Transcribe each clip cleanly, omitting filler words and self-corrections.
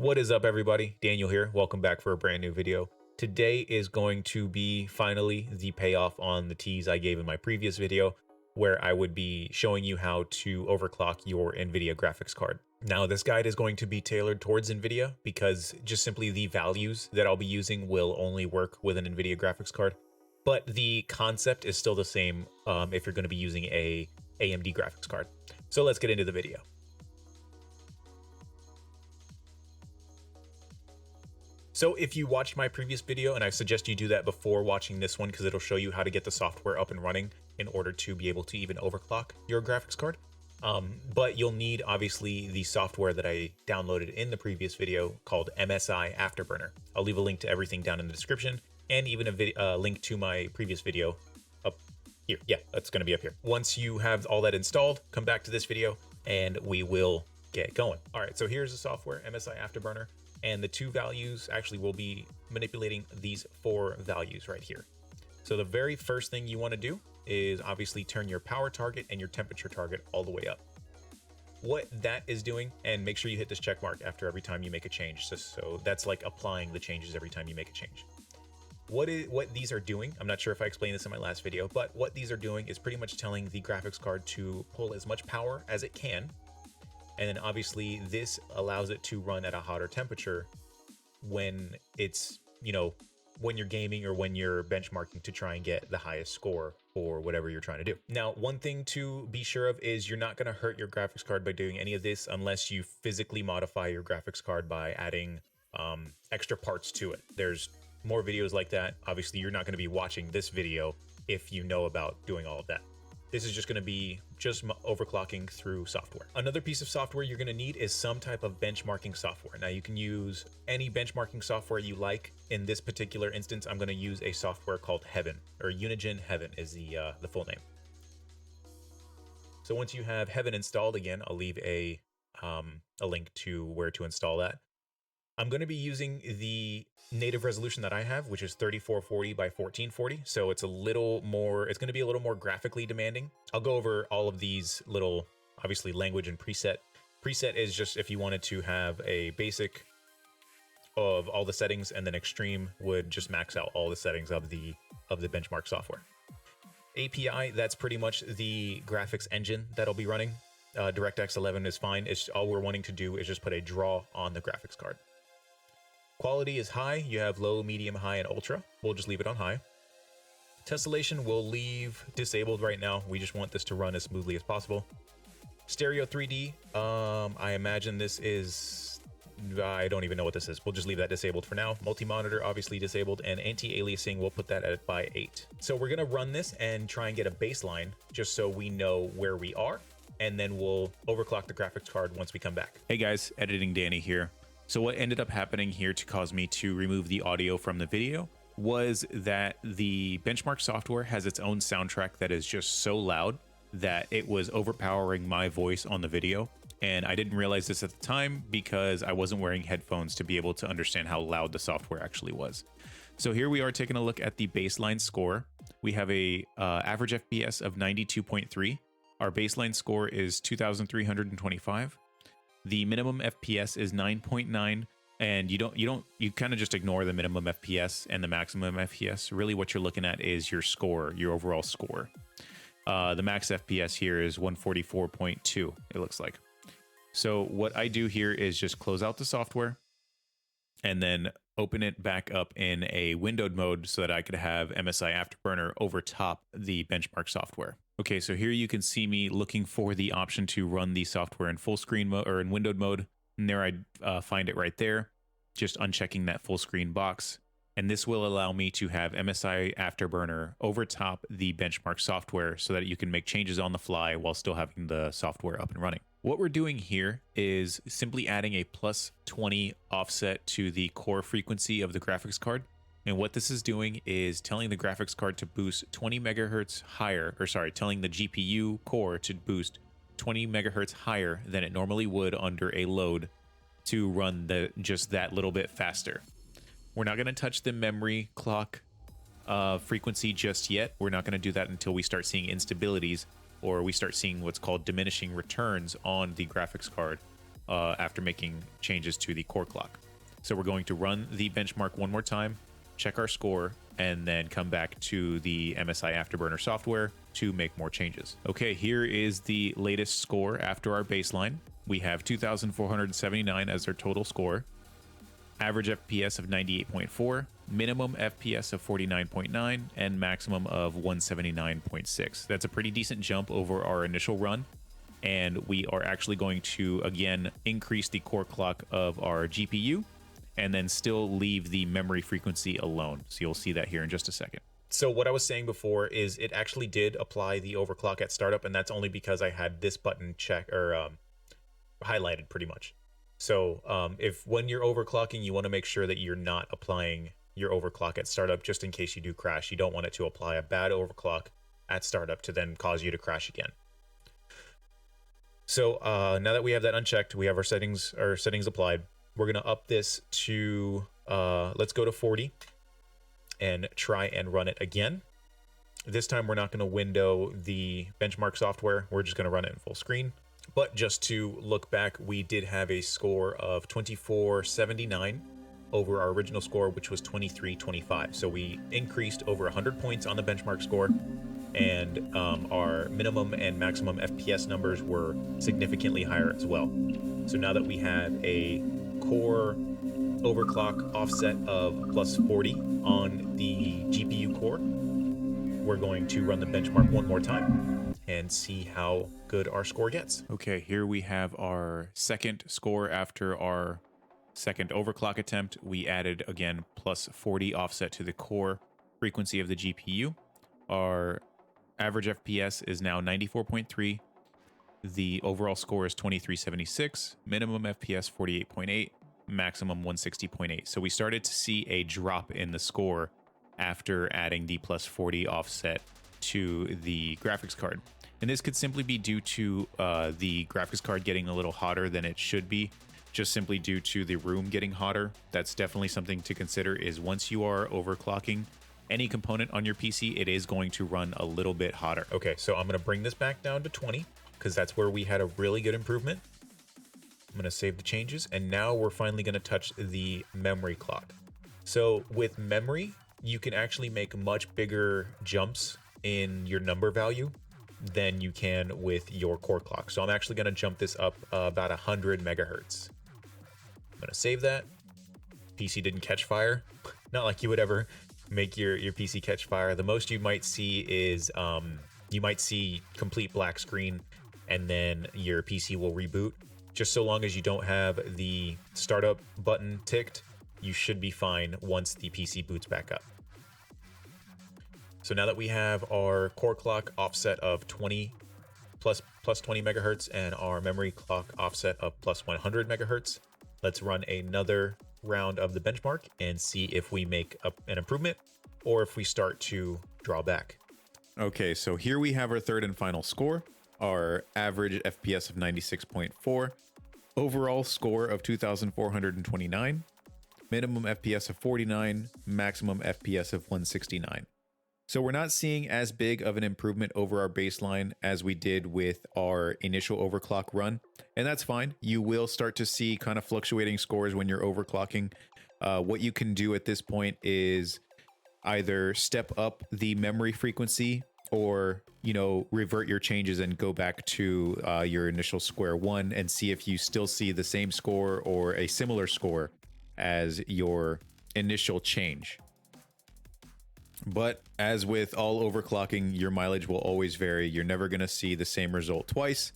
What is up, everybody? Daniel here. Welcome back for a brand new video. Today is going to be finally the payoff on the tease I gave in my previous video, where I would be showing you how to overclock your NVIDIA graphics card. Now, this guide is going to be tailored towards NVIDIA because just simply the values that I'll be using will only work with an NVIDIA graphics card, but the concept is still the same if you're going to be using a AMD graphics card. So let's get into the video. So if you watched my previous video, and I suggest you do that before watching this one because it'll show you how to get the software up and running in order to be able to even overclock your graphics card. But you'll need obviously the software that I downloaded in the previous video called MSI Afterburner. I'll leave a link to everything down in the description and even a link to my previous video up here. Yeah, that's going to be up here. Once you have all that installed, come back to this video and we will get going. All right, so here's the software, MSI Afterburner. And the two values actually will be manipulating these four values right here. So the very first thing you want to do is obviously turn your power target and your temperature target all the way up. What that is doing, and make sure you hit this check mark after every time you make a change. So that's like applying the changes every time you make a change. What these are doing, I'm not sure if I explained this in my last video, but what these are doing is pretty much telling the graphics card to pull as much power as it can. And then obviously this allows it to run at a hotter temperature when it's, when you're gaming or when you're benchmarking to try and get the highest score for whatever you're trying to do. Now, one thing to be sure of is you're not going to hurt your graphics card by doing any of this unless you physically modify your graphics card by adding extra parts to it. There's more videos like that. Obviously, you're not going to be watching this video if you know about doing all of that. This is just going to be just overclocking through software. Another piece of software you're going to need is some type of benchmarking software. Now you can use any benchmarking software you like. In this particular instance, I'm going to use a software called Heaven, or Unigen Heaven is the full name. So once you have Heaven installed, again, I'll leave a link to where to install that. I'm going to be using the native resolution that I have, which is 3440 by 1440. So it's going to be a little more graphically demanding. I'll go over all of these little, obviously, language and preset. Preset is just if you wanted to have a basic of all the settings, and then extreme would just max out all the settings of the benchmark software. API, that's pretty much the graphics engine that'll be running. DirectX 11 is fine. It's all we're wanting to do is just put a draw on the graphics card. Quality is high. You have low, medium, high, and ultra. We'll just leave it on high. Tessellation we'll leave disabled right now. We just want this to run as smoothly as possible. Stereo 3D, I imagine this is, I don't even know what this is. We'll just leave that disabled for now. Multi-monitor obviously disabled, and anti-aliasing, we'll put that at by 8. So we're gonna run this and try and get a baseline just so we know where we are, and then we'll overclock the graphics card once we come back. Hey guys, Editing Danny here. So what ended up happening here to cause me to remove the audio from the video was that the benchmark software has its own soundtrack that is just so loud that it was overpowering my voice on the video. And I didn't realize this at the time because I wasn't wearing headphones to be able to understand how loud the software actually was. So here we are taking a look at the baseline score. We have a average FPS of 92.3. Our baseline score is 2,325. The minimum FPS is 9.9, and you kind of just ignore the minimum FPS and the maximum FPS. Really what you're looking at is your score, your overall score. The max FPS here is 144.2, it looks like. So what I do here is just close out the software and then open it back up in a windowed mode so that I could have MSI Afterburner over top the benchmark software. Okay, so here you can see me looking for the option to run the software in full screen mode or in windowed mode. And there I find it right there, just unchecking that full screen box. And this will allow me to have MSI Afterburner over top the benchmark software so that you can make changes on the fly while still having the software up and running. What we're doing here is simply adding a plus 20 offset to the core frequency of the graphics card. And what this is doing is telling the graphics card to boost 20 megahertz higher, or sorry, telling the GPU core to boost 20 megahertz higher than it normally would under a load to run just that little bit faster. We're not going to touch the memory clock frequency just yet. We're not going to do that until we start seeing instabilities or we start seeing what's called diminishing returns on the graphics card. after making changes to the core clock. So we're going to run the benchmark one more time, check our score, and then come back to the MSI Afterburner software to make more changes. Okay, here is the latest score after our baseline. We have 2,479 as our total score, average FPS of 98.4, minimum FPS of 49.9, and maximum of 179.6. That's a pretty decent jump over our initial run. And we are actually going to, again, increase the core clock of our GPU and then still leave the memory frequency alone. So you'll see that here in just a second. So what I was saying before is it actually did apply the overclock at startup, and that's only because I had this button highlighted pretty much. So if when you're overclocking, you want to make sure that you're not applying your overclock at startup, just in case you do crash. You don't want it to apply a bad overclock at startup to then cause you to crash again. So now that we have that unchecked, we have our settings applied. We're going to up this to, let's go to 40 and try and run it again. This time we're not going to window the benchmark software. We're just going to run it in full screen. But just to look back, we did have a score of 2479 over our original score, which was 2325. So we increased over 100 points on the benchmark score, and our minimum and maximum FPS numbers were significantly higher as well. So now that we have a core overclock offset of plus 40 on the GPU core, we're going to run the benchmark one more time and see how good our score gets. Okay, here we have our second score after our second overclock attempt. We added, again, plus 40 offset to the core frequency of the GPU. Our average FPS is now 94.3. The overall score is 2376, minimum FPS 48.8, maximum 160.8. So we started to see a drop in the score after adding the plus 40 offset to the graphics card. And this could simply be due to the graphics card getting a little hotter than it should be, just simply due to the room getting hotter. That's definitely something to consider, is once you are overclocking any component on your PC, it is going to run a little bit hotter. Okay, so I'm going to bring this back down to 20 because that's where we had a really good improvement. I'm going to save the changes, and now we're finally going to touch the memory clock. So with memory, you can actually make much bigger jumps in your number value than you can with your core clock. So I'm actually going to jump this up about 100 megahertz. I'm going to save that. PC didn't catch fire. Not like you would ever make your PC catch fire. The most you might see is you might see complete black screen, and then your PC will reboot. Just so long as you don't have the startup button ticked, you should be fine once the PC boots back up. So now that we have our core clock offset of 20 plus 20 megahertz and our memory clock offset of plus 100 megahertz, let's run another round of the benchmark and see if we make an improvement or if we start to draw back. Okay, so here we have our third and final score, our average FPS of 96.4, overall score of 2,429, minimum FPS of 49, maximum FPS of 169. So we're not seeing as big of an improvement over our baseline as we did with our initial overclock run. And that's fine. You will start to see kind of fluctuating scores when you're overclocking. What you can do at this point is either step up the memory frequency or, revert your changes and go back to your initial square one and see if you still see the same score or a similar score as your initial change. But as with all overclocking, your mileage will always vary. You're never going to see the same result twice.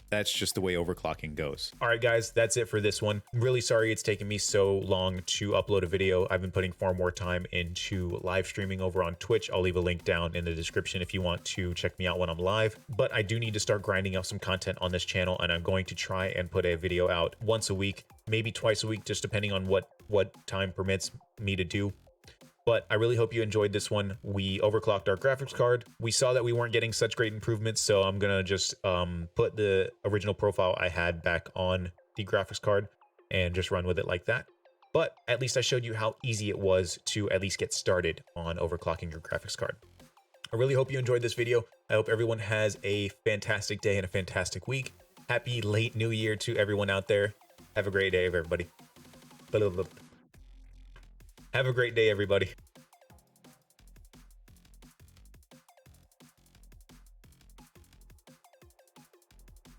That's just the way overclocking goes. All right, guys, that's it for this one. Really sorry it's taken me so long to upload a video. I've been putting far more time into live streaming over on Twitch. I'll leave a link down in the description if you want to check me out when I'm live. But I do need to start grinding out some content on this channel, and I'm going to try and put a video out once a week, maybe twice a week, just depending on what time permits me to do. But I really hope you enjoyed this one. We overclocked our graphics card. We saw that we weren't getting such great improvements, so I'm gonna just put the original profile I had back on the graphics card and just run with it like that. But at least I showed you how easy it was to at least get started on overclocking your graphics card. I really hope you enjoyed this video. I hope everyone has a fantastic day and a fantastic week. Happy late New Year to everyone out there. Have a great day, everybody. Have a great day, everybody.